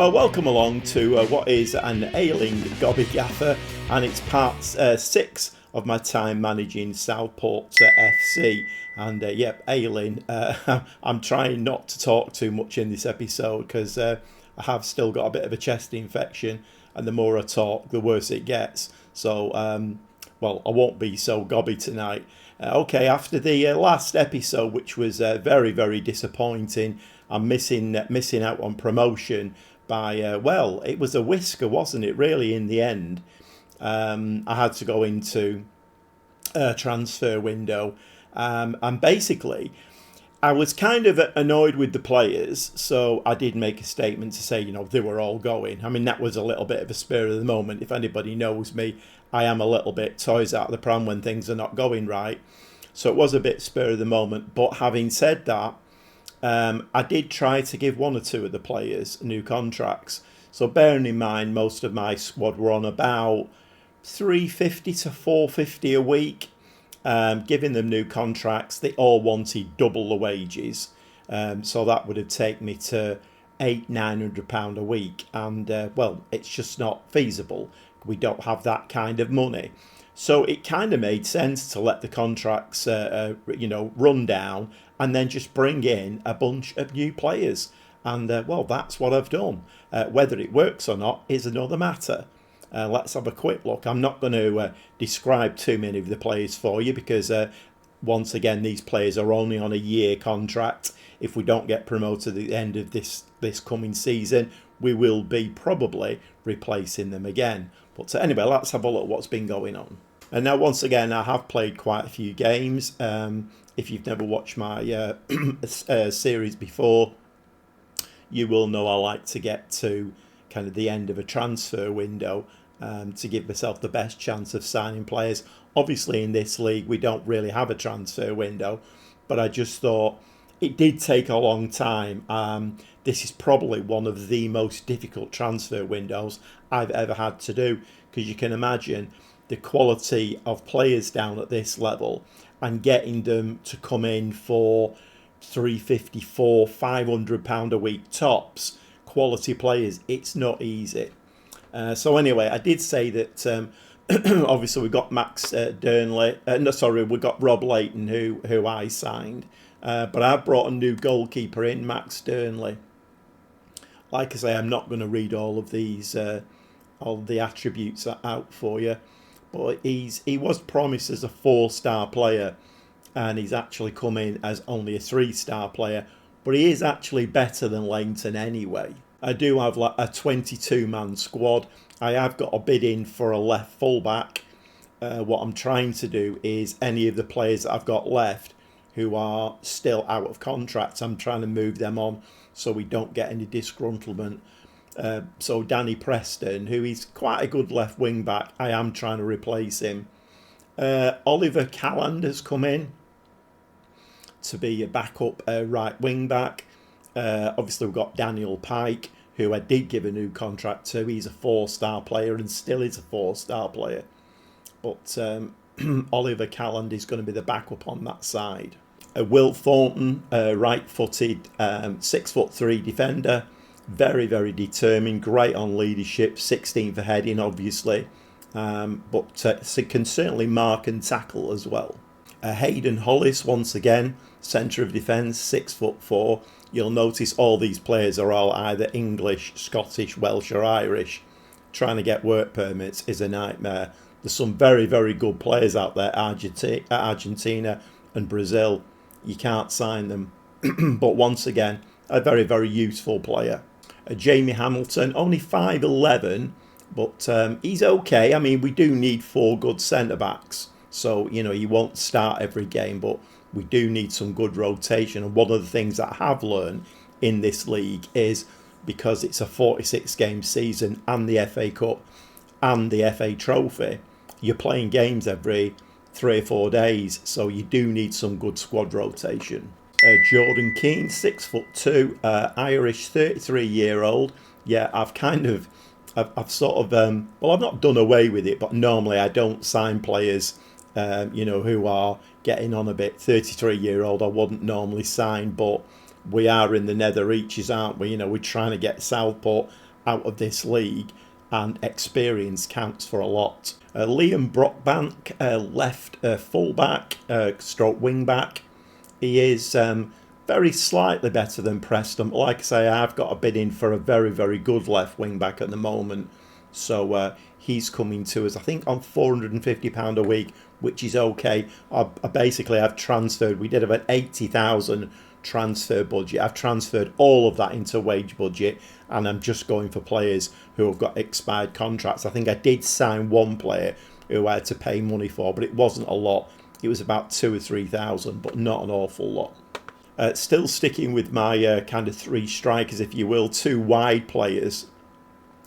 Well, welcome along to what is an ailing Gobby Gaffer, and it's part 6 of my time managing Southport FC. And yep, ailing. I'm trying not to talk too much in this episode because I have still got a bit of a chest infection, and the more I talk, the worse it gets. So, well, I won't be so gobby tonight. Okay, after the last episode, which was very, very disappointing, I'm missing out on promotion by, well, it was a whisker, wasn't it, really, in the end. I had to go into a transfer window, and basically I was kind of annoyed with the players, so I did make a statement to say, you know, they were all going. I mean, that was a little bit of a spur of the moment. If anybody knows me, I am a little bit toys out of the pram when things are not going right. So it was a bit spur of the moment. But having said that, I did try to give one or two of the players new contracts. So bearing in mind, most of my squad were on about $350 to $450 a week. Giving them new contracts, they all wanted double the wages. So that would have taken me to £800-900 a week. And, well, it's just not feasible. We don't have that kind of money. So it kind of made sense to let the contracts, run down and then just bring in a bunch of new players. And, well, that's what I've done. Whether it works or not is another matter. Let's have a quick look. I'm not going to describe too many of the players for you because, once again, these players are only on a year contract. If we don't get promoted at the end of this coming season, we will be probably replacing them again. But anyway, let's have a look at what's been going on. And now, once again, I have played quite a few games. If you've never watched my series before, you will know I like to get to kind of the end of a transfer window to give myself the best chance of signing players. Obviously, in this league, we don't really have a transfer window, but I just thought it did take a long time. This is probably one of the most difficult transfer windows I've ever had to do, because you can imagine the quality of players down at this level and getting them to come in for £350, £500 a week tops. Quality players, it's not easy. So anyway, I did say that obviously we got Max Dernley. We got Rob Layton, who I signed. But I've brought a new goalkeeper in, Max Dernley. Like I say, I'm not going to read all of these, all the attributes out for you. But he was promised as a 4-star player, and he's actually come in as only a 3-star player. But he is actually better than Layton anyway. I do have like a 22-man squad. I have got a bid in for a left fullback. What I'm trying to do is any of the players that I've got left who are still out of contract, I'm trying to move them on so we don't get any disgruntlement. So Danny Preston, who is quite a good left wing back, I am trying to replace him. Oliver Calland has come in to be a backup right wing back. Obviously we've got Daniel Pike, who I did give a new contract to. He's a 4-star player and still is a 4-star player. But Oliver Calland is going to be the backup on that side. Will Thornton, right-footed, 6'3" defender. Very, very determined, great on leadership, 16 for heading, obviously. But can certainly mark and tackle as well. Hayden Hollis, once again, centre of defence, 6'4". You'll notice all these players are all either English, Scottish, Welsh or Irish. Trying to get work permits is a nightmare. There's some very, very good players out there, Argentina and Brazil. You can't sign them. But once again, a very, very useful player. Jamie Hamilton, only 5'11", but he's okay. I mean, we do need 4 good centre-backs. So, you know, he won't start every game, but we do need some good rotation. And one of the things that I have learned in this league is, because it's a 46-game season and the FA Cup and the FA Trophy, you're playing games every 3 or 4 days. So you do need some good squad rotation. Jordan Keane, 6'2", Irish, 33-year-old. Yeah, I've sort of, well, I've not done away with it, but normally I don't sign players, who are getting on a bit. 33-year-old I wouldn't normally sign, but we are in the nether reaches, aren't we? You know, we're trying to get Southport out of this league, and experience counts for a lot. Liam Brockbank, left fullback, stroke wing-back. He is very slightly better than Preston. Like I say, I've got a bid in for a very, very good left wing-back at the moment. So he's coming to us, I think, on £450 a week, which is okay. I've transferred, we did about 80,000 transfer budget. I've transferred all of that into wage budget, and I'm just going for players who have got expired contracts. I think I did sign one player who I had to pay money for, but it wasn't a lot. It was about 2,000 or 3,000, but not an awful lot. Still sticking with my kind of three strikers, if you will, two wide players,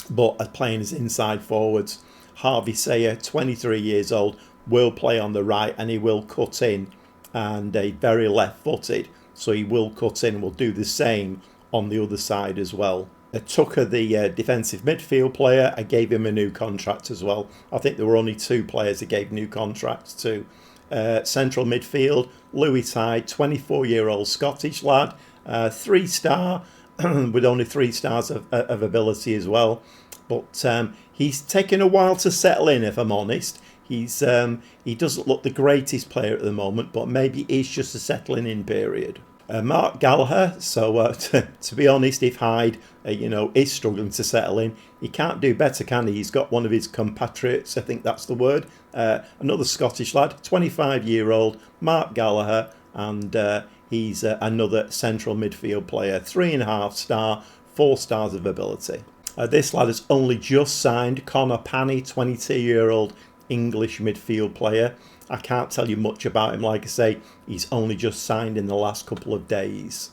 but are playing as inside forwards. Harvey Sayer, 23 years old, will play on the right, and he will cut in, and very left-footed, so he will cut in and will do the same on the other side as well. Tucker, the defensive midfield player, I gave him a new contract as well. I think there were only two players I gave new contracts to. Central midfield, Louis Tide, 24-year-old Scottish lad, 3-star, with only 3 stars of ability as well. But he's taken a while to settle in, if I'm honest. He doesn't look the greatest player at the moment, but maybe it's just a settling in period. Mark Gallagher, so to be honest, if Hyde is struggling to settle in, he can't do better, can he? He's got one of his compatriots, I think that's the word, another Scottish lad, 25-year-old Mark Gallagher, and he's another central midfield player, 3.5 star, 4 stars of ability. This lad has only just signed, Connor Panny, 22-year-old English midfield player. I can't tell you much about him. Like I say, he's only just signed in the last couple of days.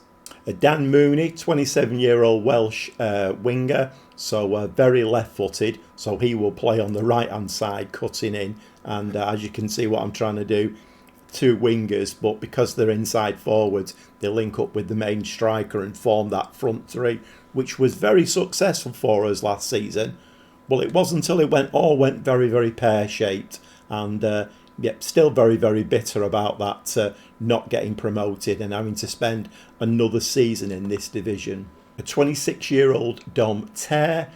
Dan Mooney, 27-year-old Welsh winger, so very left-footed, so he will play on the right-hand side, cutting in, and as you can see what I'm trying to do, 2 wingers, but because they're inside forwards, they link up with the main striker and form that front three, which was very successful for us last season. Well, it wasn't until it all went very, very pear-shaped, and still very, very bitter about that not getting promoted and having to spend another season in this division. A 26-year-old Dom Terre,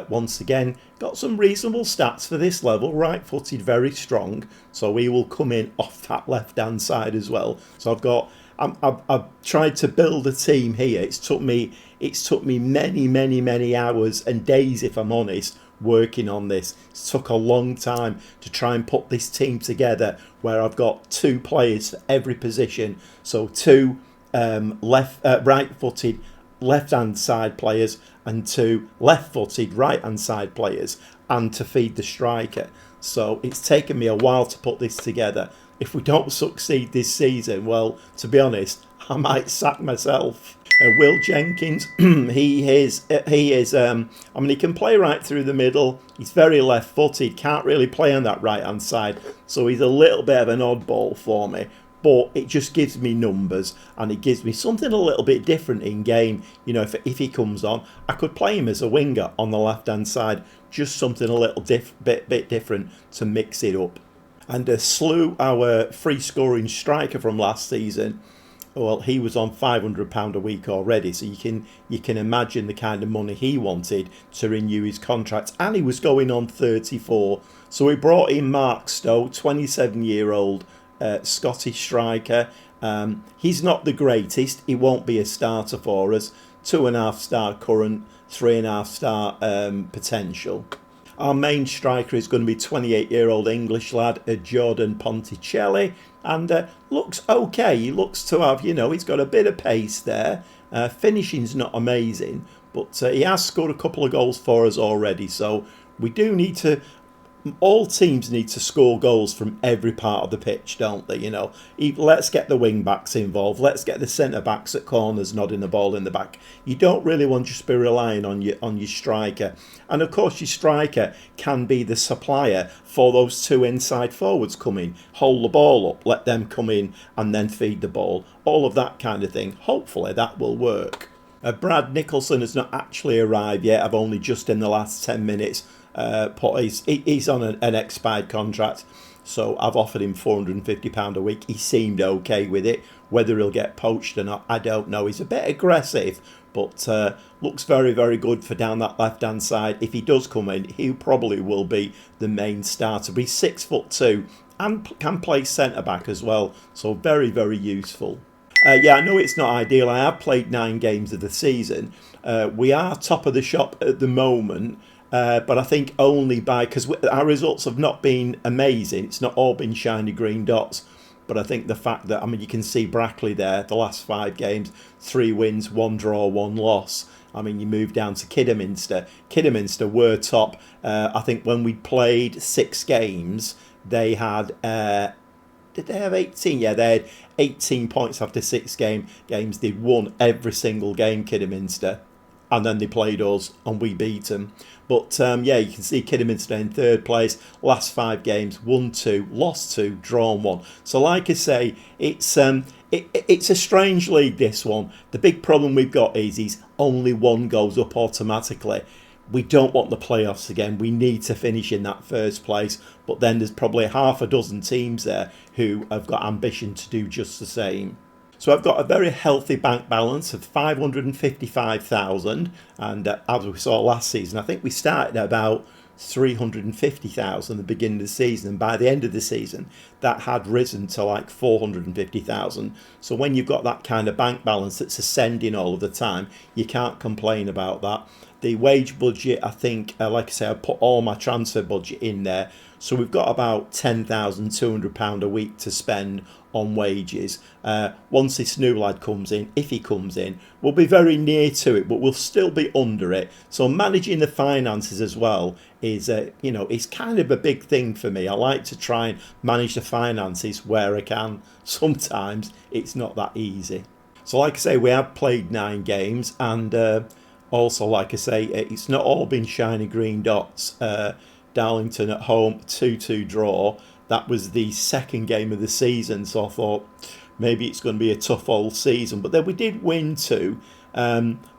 once again, got some reasonable stats for this level, right-footed, very strong, so he will come in off that left-hand side as well. So I've tried to build a team here. It's took me many, many, many hours and days, if I'm honest, working on this. It took a long time to try and put this team together, where I've got 2 players for every position, so 2 right-footed left-hand side players and 2 left-footed right-hand side players, and to feed the striker. So it's taken me a while to put this together. If we don't succeed this season, well, to be honest, I might sack myself. Will Jenkins, he can play right through the middle. He's very left-footed, can't really play on that right-hand side, so he's a little bit of an oddball for me. But it just gives me numbers, and it gives me something a little bit different in game. If he comes on, I could play him as a winger on the left-hand side, just something a little bit different to mix it up. And Slew, our free-scoring striker from last season, well, he was on £500 a week already, so you can imagine the kind of money he wanted to renew his contract, and he was going on 34. So we brought in Mark Stowe, 27-year-old Scottish striker. He's not the greatest. He won't be a starter for us. 2.5 star current, 3.5 star potential. Our main striker is going to be 28-year-old English lad, Jordan Ponticelli, and looks okay. He looks to have, he's got a bit of pace there. Finishing's not amazing, but he has scored a couple of goals for us already, so we do need to... All teams need to score goals from every part of the pitch, don't they? Let's get the wing backs involved. Let's get the centre backs at corners nodding the ball in the back. You don't really want to just be relying on your striker, and of course your striker can be the supplier for those 2 inside forwards coming. Hold the ball up, let them come in, and then feed the ball. All of that kind of thing. Hopefully that will work. Brad Nicholson has not actually arrived yet. I've only just in the last 10 minutes. He's on an expired contract. So I've offered him £450 a week. He seemed okay with it. Whether he'll get poached or not, I don't know. He's a bit aggressive, but looks very, very good for down that left-hand side. If he does come in, he probably will be the main starter. But he's 6'2" and can play centre-back as well. So very, very useful. Yeah, I know it's not ideal. I have played 9 games of the season. We are top of the shop at the moment. But I think only because our results have not been amazing. It's not all been shiny green dots. But I think the fact that, I mean, you can see Brackley there, the last 5 games, 3 wins, 1 draw, 1 loss. I mean, you move down to Kidderminster. Kidderminster were top. I think when we played 6 games, they had... did they have 18? Yeah, they had 18 points after 6 games. They'd won every single game, Kidderminster. And then they played us and we beat them. But yeah, you can see Kidderminster in 3rd place. Last 5 games, won 2, lost 2, drawn 1. So like I say, it's a strange league, this one. The big problem we've got is only 1 goes up automatically. We don't want the playoffs again. We need to finish in that 1st place. But then there's probably half a dozen teams there who have got ambition to do just the same. So I've got a very healthy bank balance of 555,000, and as we saw last season, I think we started at about 350,000 at the beginning of the season, and by the end of the season that had risen to like 450,000. So when you've got that kind of bank balance that's ascending all of the time, you can't complain about that. The wage budget, I think, like I say, I put all my transfer budget in there. So we've got about £10,200 a week to spend on wages. Once this new lad comes in, if he comes in, we'll be very near to it, but we'll still be under it. So managing the finances as well is, it's kind of a big thing for me. I like to try and manage the finances where I can. Sometimes it's not that easy. So like I say, we have played 9 games, and also, like I say, it's not all been shiny green dots. Darlington at home, 2-2 draw. That was the 2nd game of the season, so I thought maybe it's going to be a tough old season. But then we did win 2.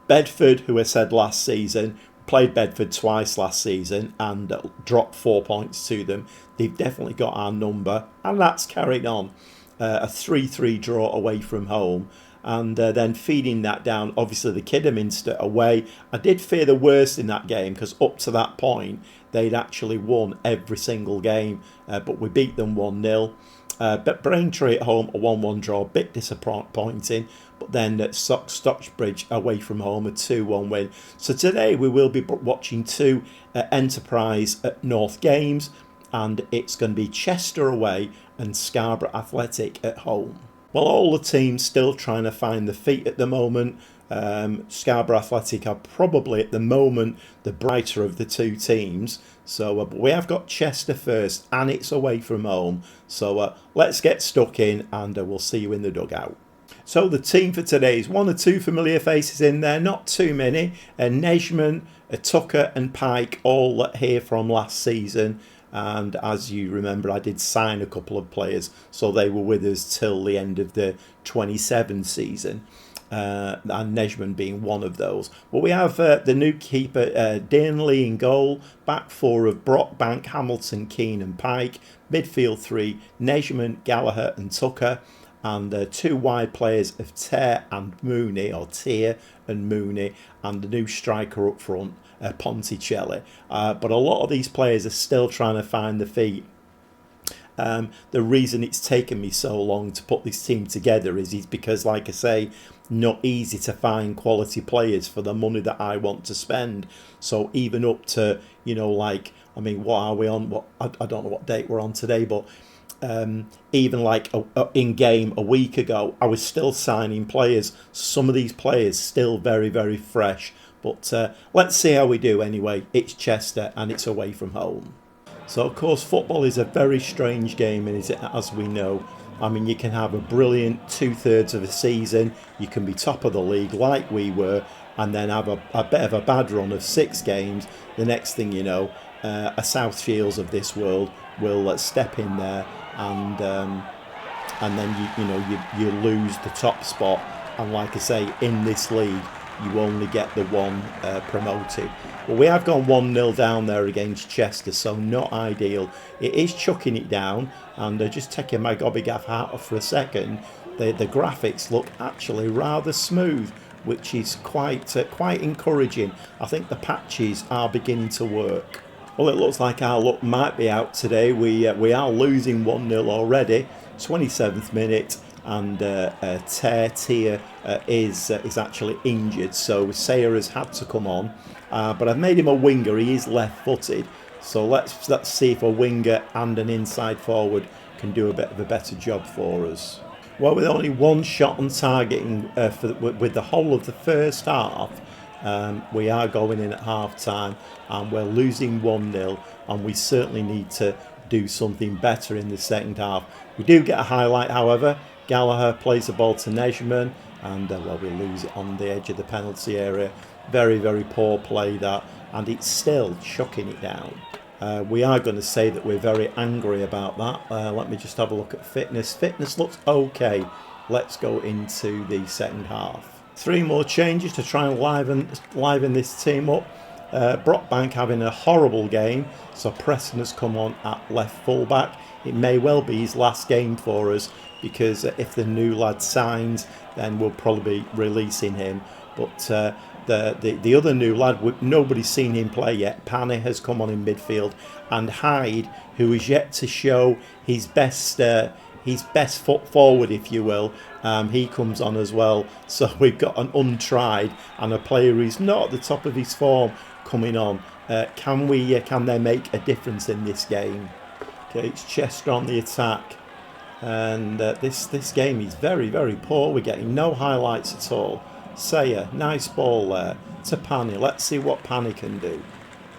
Bedford, who I said last season, played Bedford twice last season and dropped 4 points to them. They've definitely got our number, and that's carried on. A 3-3 draw away from home. And then feeding that down, obviously the Kidderminster away. I did fear the worst in that game because up to that point they'd actually won every single game, but we beat them 1-0. But Braintree at home, a 1-1 draw, a bit disappointing. But then at Stockbridge away from home, a 2-1 win. So today we will be watching 2 Enterprise at North games, and it's going to be Chester away and Scarborough Athletic at home. Well, all the teams still trying to find the feet at the moment. Scarborough Athletic are probably at the moment the brighter of the 2 teams. So but we have got Chester first, and it's away from home. So let's get stuck in, and we'll see you in the dugout. So the team for today is 1 or 2 familiar faces in there, not too many. Nejman, Tucker and Pike, all here from last season. And as you remember, I did sign a couple of players, so they were with us till the end of the 27 season, and Nejman being one of those. But we have the new keeper, Deanley in goal, back 4 of Brockbank, Hamilton, Keane and Pike, midfield 3, Nejman, Gallagher and Tucker, and 2 wide players of Tier and Mooney, and the new striker up front, Ponticelli. But a lot of these players are still trying to find the feet. The reason it's taken me so long to put this team together is because, like I say, not easy to find quality players for the money that I want to spend. So even up to, what are we on? I don't know what date we're on today, but even like in game a week ago, I was still signing players. Some of these players still very, very fresh. But let's see how we do anyway. It's Chester and it's away from home. So, of course, football is a very strange game, and as we know. I mean, you can have a brilliant 2/3 of a season. You can be top of the league like we were, and then have a bit of a bad run of 6 games. The next thing you know, a South Shields of this world will step in there, and then you lose the top spot. And like I say, in this league, you only get the one promoted. Well, we have gone 1-0 down there against Chester, so not ideal. It is chucking it down, and just taking my Gobbygaff hat off for a second, the graphics look actually rather smooth, which is quite encouraging. I think the patches are beginning to work. Well, it looks like our luck might be out today. We are losing 1-0 already. 27th minute, and Tier is actually injured, so Sayer has had to come on. But I've made him a winger. He is left-footed, so let's see if a winger and an inside forward can do a bit of a better job for us. Well, with only one shot on target with the whole of the first half, we are going in at half-time, and we're losing 1-0, and we certainly need to do something better in the second half. We do get a highlight, however. Gallagher plays the ball to Nejman, and well, we lose it on the edge of the penalty area. Very, very poor play that, and it's still chucking it down. We are going to say that we're very angry about that. Let me just have a look at fitness. Fitness looks okay. Let's go into the second half. 3 more changes to try and liven this team up. Brockbank having a horrible game, so Preston has come on at left fullback. It may well be his last game for us, because if the new lad signs, then we'll probably be releasing him. But the other new lad, nobody's seen him play yet. Panny has come on in midfield, and Hyde, who is yet to show his best foot forward, if you will, he comes on as well. So we've got an untried and a player who's not at the top of his form coming on. Can they make a difference in this game? Okay, it's Chester on the attack, and this game is very, very poor. We're getting no highlights at all. Sayer, nice ball there to Panny. Let's see what Panny can do.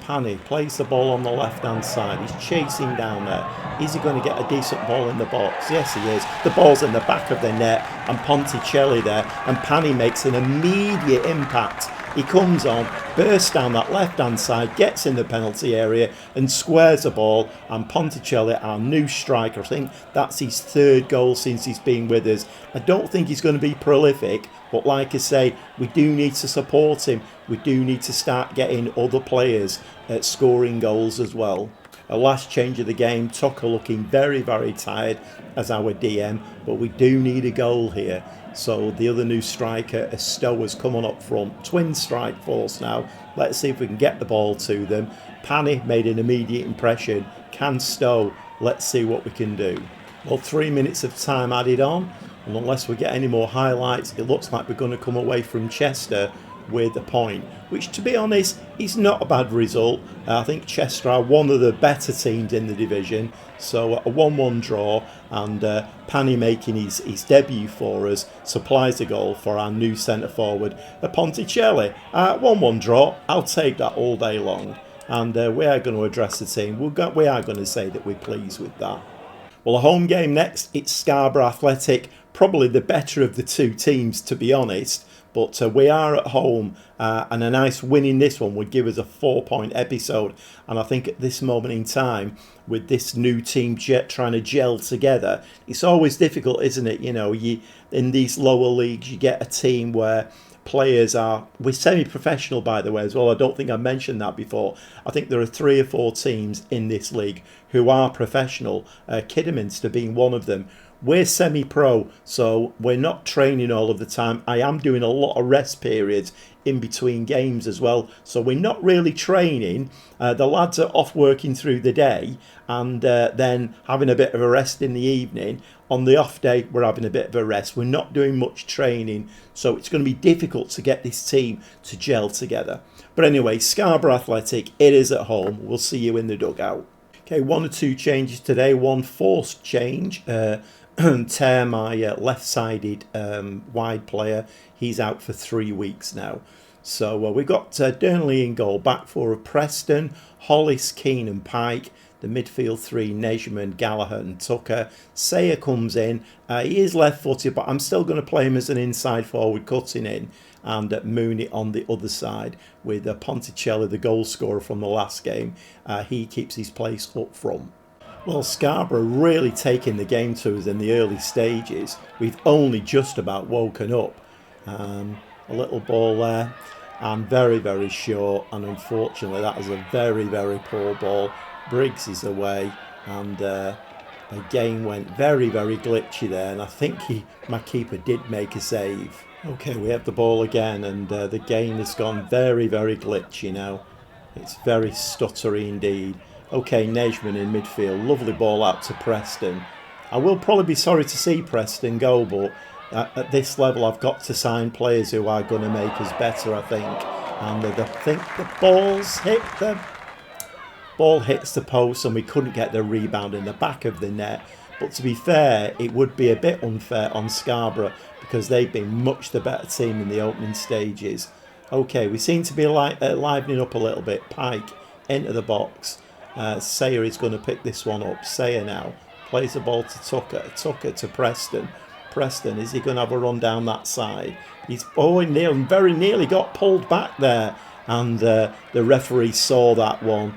Panny plays the ball on the left-hand side. He's chasing down there. Is he going to get a decent ball in the box? Yes, he is. The ball's in the back of the net, and Ponticelli there, and Panny makes an immediate impact. He comes on, bursts down that left-hand side, gets in the penalty area and squares the ball, and Ponticelli, our new striker, I think that's his 3rd goal since he's been with us. I don't think he's going to be prolific, but like I say, we do need to support him. We do need to start getting other players scoring goals as well. A last change of the game, Tucker looking very, very tired as our DM, but we do need a goal here. So the other new striker, Stowe, has come on up front. Twin strike force now. Let's see if we can get the ball to them. Panny made an immediate impression. Can Stowe? Let's see what we can do. Well, 3 minutes of time added on, and unless we get any more highlights, it looks like we're going to come away from Chester with a point, which, to be honest, is not a bad result. I think Chester are one of the better teams in the division, so a 1-1 draw, and Panny making his debut for us supplies a goal for our new centre forward, Ponticelli. 1-1 draw, I'll take that all day long, and we are going to address the team. We are going to say that we're pleased with that. Well, a home game next. It's Scarborough Athletic, probably the better of the two teams, to be honest. But we are at home, and a nice win in this one would give us a 4-point episode. And I think at this moment in time, with this new team trying to gel together, it's always difficult, isn't it? You know, in these lower leagues, you get a team where players we're semi-professional, by the way, as well. I don't think I mentioned that before. I think there are 3 or 4 teams in this league who are professional, Kidderminster being one of them. We're semi-pro, so we're not training all of the time. I am doing a lot of rest periods in between games as well, so we're not really training. The lads are off working through the day, and then having a bit of a rest in the evening. On the off day, we're having a bit of a rest. We're not doing much training, so it's going to be difficult to get this team to gel together. But anyway, Scarborough Athletic, it is at home. We'll see you in the dugout. Okay, 1 or 2 changes today. One forced change. Tear, my left-sided wide player, he's out for 3 weeks now. So we've got Durnley in goal, back 4 of Preston, Hollis, Keane and Pike. The midfield 3, Nejman, Gallagher and Tucker. Sayer comes in. He is left-footed, but I'm still going to play him as an inside forward, cutting in. And Mooney on the other side with Ponticelli, the goal scorer from the last game. He keeps his place up front. Well, Scarborough really taking the game to us in the early stages. We've only just about woken up. a little ball there, and very, very short, and unfortunately that is a very, very poor ball. Briggs is away, and again went very, very glitchy there, and I think my keeper did make a save. Okay, we have the ball again, and the game has gone very, very glitchy now. It's very stuttery indeed. Okay, Nejman in midfield, lovely ball out to Preston. I will probably be sorry to see Preston go, but at this level I've got to sign players who are going to make us better, I think. And I think the ball hits the post, and we couldn't get the rebound in the back of the net. But to be fair, it would be a bit unfair on Scarborough because they've been much the better team in the opening stages. Okay, we seem to be livening up a little bit. Pike into the box. Sayer is going to pick this one up. Sayer now plays the ball to Tucker. Tucker to Preston. Preston, is he going to have a run down that side? He's very nearly got pulled back there, and the referee saw that one.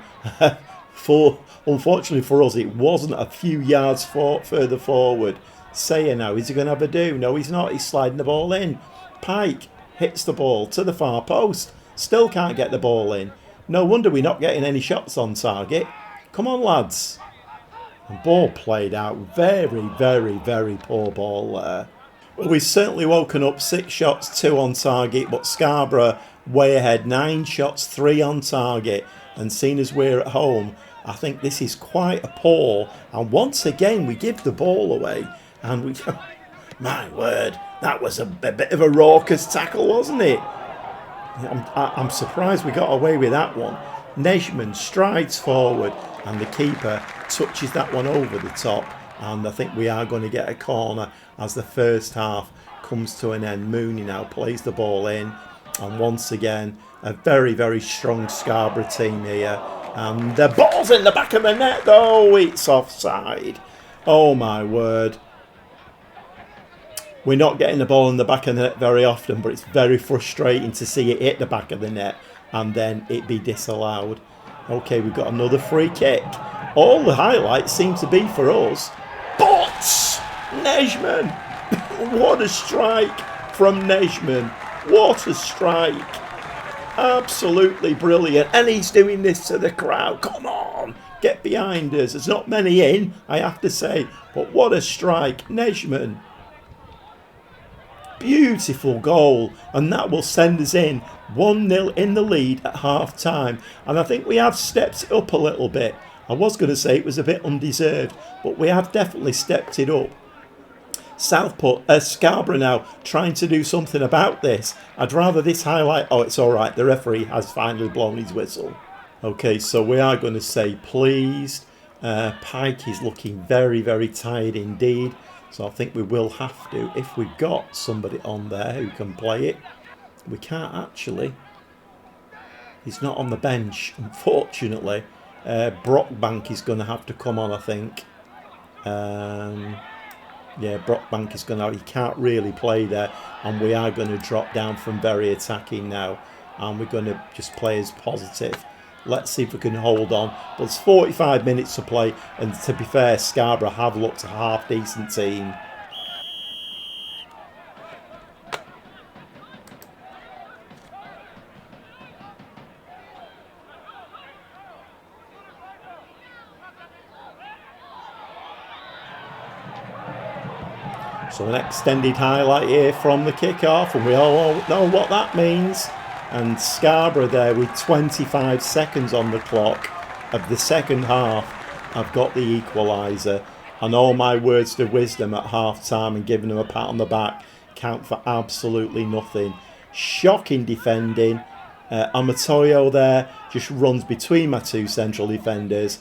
Unfortunately for us, it wasn't a few yards further forward. Sayer now, is he going to have a do? No, he's not. He's sliding the ball in. Pike hits the ball to the far post. Still can't get the ball in. No wonder we're not getting any shots on target. Come on, lads. And ball played out. Very, very, very poor ball there. Well, we've certainly woken up. 6 shots, 2 on target, but Scarborough way ahead. 9 shots, 3 on target. And seeing as we're at home, I think this is quite a poor. And once again, we give the ball away. And we... My word, that was a bit of a raucous tackle, wasn't it? I'm surprised we got away with that one. Nejman strides forward, and the keeper touches that one over the top. And I think we are going to get a corner as the first half comes to an end. Mooney now plays the ball in. And once again, a very, very strong Scarborough team here. And the ball's in the back of the net, though. It's offside. Oh, my word. We're not getting the ball in the back of the net very often, but it's very frustrating to see it hit the back of the net and then it be disallowed. Okay, we've got another free kick. All the highlights seem to be for us. But Nejman! What a strike from Nejman. What a strike. Absolutely brilliant. And he's doing this to the crowd. Come on, get behind us. There's not many in, I have to say. But what a strike. Nejman. Beautiful goal, and that will send us in 1-0 in the lead at half time. And I think we have stepped it up a little bit. I was going to say it was a bit undeserved, but we have definitely stepped it up. Scarborough now trying to do something about this. I'd rather this highlight. Oh, it's all right. The referee has finally blown his whistle. Okay, so we are going to say pleased. Pike is looking very, very tired indeed. So I think we will have to, if we've got somebody on there who can play it. We can't actually. He's not on the bench, unfortunately. Brockbank is going to have to come on, I think. Yeah, Brockbank is going to... He can't really play there. And we are going to drop down from very attacking now. And we're going to just play as positive. Let's see if we can hold on. But it's 45 minutes to play. And to be fair, Scarborough have looked a half-decent team. So an extended highlight here from the kick-off. And we all know what that means. And Scarborough there with 25 seconds on the clock of the second half have got the equaliser. And all my words of wisdom at half-time and giving them a pat on the back count for absolutely nothing. Shocking defending. Amatoyo there just runs between my two central defenders,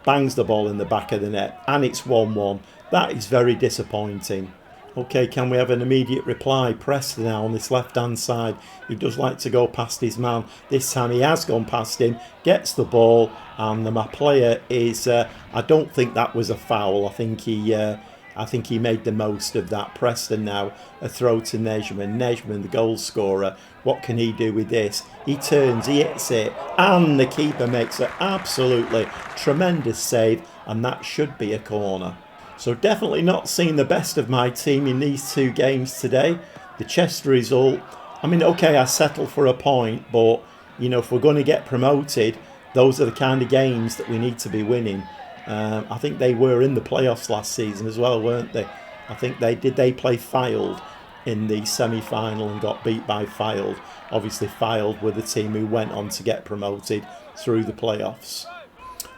bangs the ball in the back of the net, and it's 1-1. That is very disappointing. Okay, can we have an immediate reply? Preston now on this left-hand side. He does like to go past his man. This time he has gone past him, gets the ball, and my player is... I don't think that was a foul. I think he made the most of that. Preston now, a throw to Nejman. Nejman, the goal scorer. What can he do with this? He turns, he hits it, and the keeper makes an absolutely tremendous save, and that should be a corner. So definitely not seeing the best of my team in these two games today. The Chester result, I mean, okay, I settle for a point, but, you know, if we're going to get promoted, those are the kind of games that we need to be winning. I think they were in the playoffs last season as well, weren't they? I think they play Fylde in the semi-final and got beat by Fylde. Obviously, Fylde were the team who went on to get promoted through the playoffs.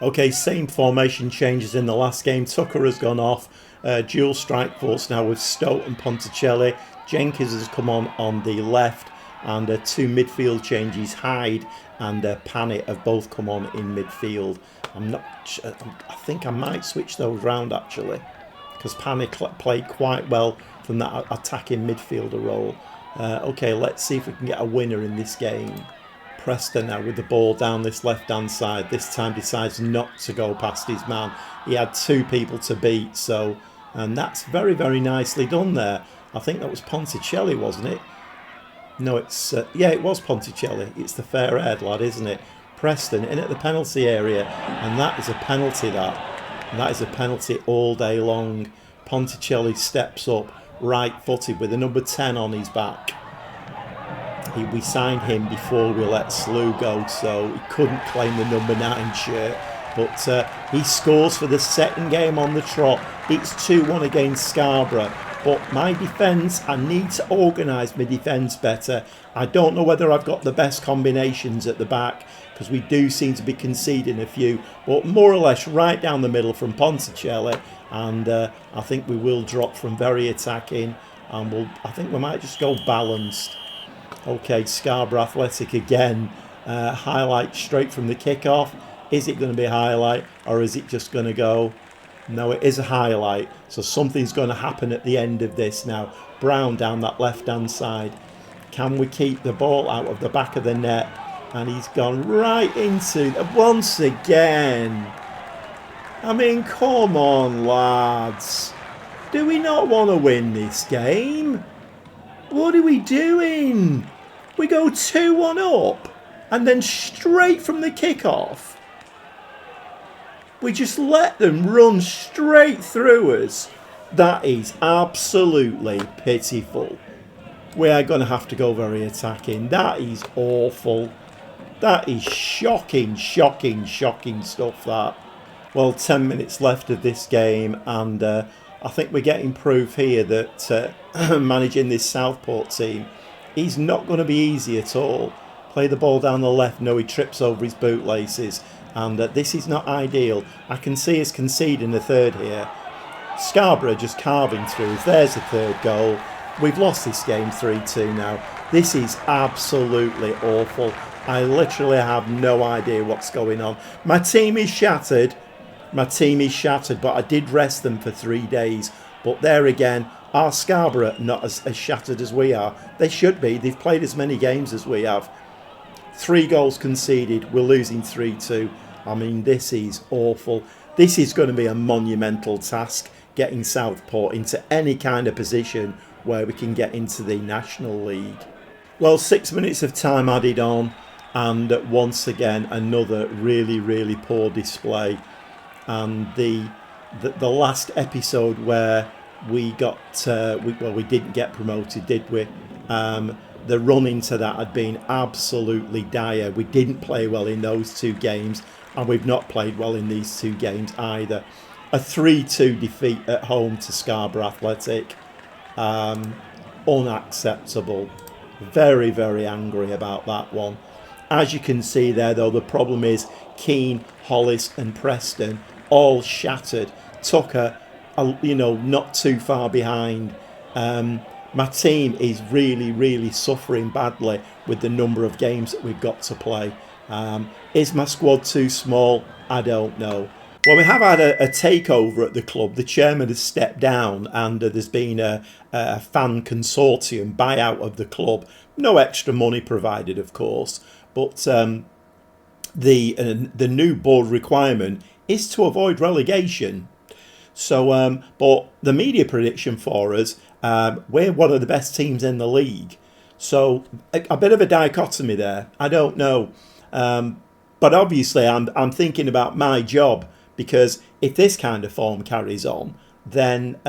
Okay, same formation changes in the last game. Tucker has gone off. Dual strike force now with Stote and Ponticelli. Jenkins has come on the left, and two midfield changes. Hyde and Panic have both come on in midfield. I think I might switch those round actually, because Panic played quite well from that attacking midfielder role. Okay, let's see if we can get a winner in this game. Preston now with the ball down this left-hand side. This time decides not to go past his man. He had two people to beat, and that's very, very nicely done there. I think that was Ponticelli, wasn't it? No, yeah, it was Ponticelli. It's the fair-haired lad, isn't it? Preston in at the penalty area, and that is a penalty. That is a penalty all day long. Ponticelli steps up, right-footed with a number 10 on his back. We signed him before we let Slew go, so he couldn't claim the number 9 shirt. But he scores for the second game on the trot. It's 2-1 against Scarborough. But my defence, I need to organise my defence better. I don't know whether I've got the best combinations at the back, because we do seem to be conceding a few. But more or less right down the middle from Ponticelli. And I think we will drop from very attacking. And I think we might just go balanced. Okay, Scarborough Athletic again. Highlight straight from the kickoff. Is it going to be a highlight, or is it just going to go? No, it is a highlight. So something's going to happen at the end of this now. Brown down that left-hand side. Can we keep the ball out of the back of the net? And he's gone right into once again. I mean, come on, lads. Do we not want to win this game? What are we doing? We go 2-1 up, and then straight from the kickoff, we just let them run straight through us. That is absolutely pitiful. We are going to have to go very attacking. That is awful. That is shocking, shocking, shocking stuff, that. Well, 10 minutes left of this game, and I think we're getting proof here that managing this Southport team is not going to be easy at all. Play the ball down the left. No, he trips over his bootlaces. And this is not ideal. I can see us conceding the third here. Scarborough just carving through. There's the third goal. We've lost this game 3-2 now. This is absolutely awful. I literally have no idea what's going on. My team is shattered. But I did rest them for 3 days. But there again, are Scarborough not as shattered as we are? They should be. They've played as many games as we have. 3 goals conceded. We're losing 3-2. I mean, this is awful. This is going to be a monumental task, getting Southport into any kind of position where we can get into the National League. Well, 6 minutes of time added on, and once again another really, really poor display. And the last episode where we got we didn't get promoted, did we? The run into that had been absolutely dire. We didn't play well in those 2 games, and we've not played well in these 2 games either. A 3-2 defeat at home to Scarborough Athletic. Unacceptable. Very, very angry about that one. As you can see there, though, the problem is Keane, Hollis and Preston all shattered. Tucker, not too far behind. My team is really, really suffering badly with the number of games that we've got to play. Is my squad too small? I don't know. Well, we have had a takeover at the club. The chairman has stepped down, and there's been a fan consortium buyout of the club. No extra money provided, of course, but the new board requirement is to avoid relegation. So, but the media prediction for us, we're one of the best teams in the league. So a bit of a dichotomy there. I don't know, but obviously I'm thinking about my job, because if this kind of form carries on, then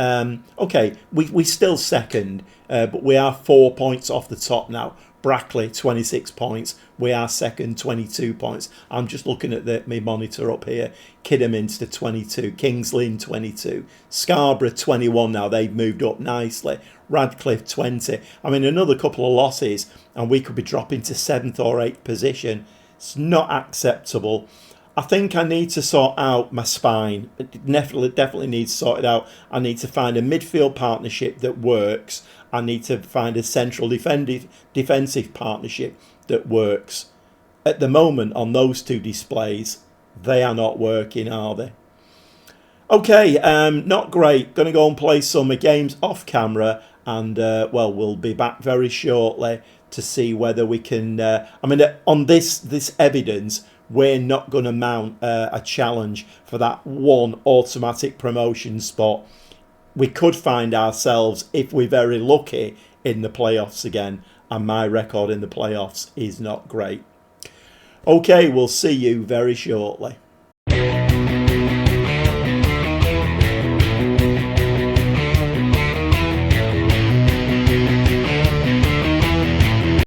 okay, we're still second, but we are 4 points off the top now. Brackley 26 points. We are second, 22 points. I'm just looking at my monitor up here. Kidderminster 22, Kings Lynn 22, Scarborough 21 now. They've moved up nicely. Radcliffe 20. I mean, another couple of losses and we could be dropping to 7th or 8th position. It's not acceptable. I think I need to sort out my spine. It definitely needs sorted out. I need to find a midfield partnership that works. I need to find a central defensive partnership that works. At the moment, on those two displays, they are not working, are they? Okay, not great. Going to go and play some games off camera, and well, we'll be back very shortly to see whether we can. I mean, on this evidence, we're not going to mount a challenge for that one automatic promotion spot. We could find ourselves, if we're very lucky, in the playoffs again, and my record in the playoffs is not great. Okay, we'll see you very shortly.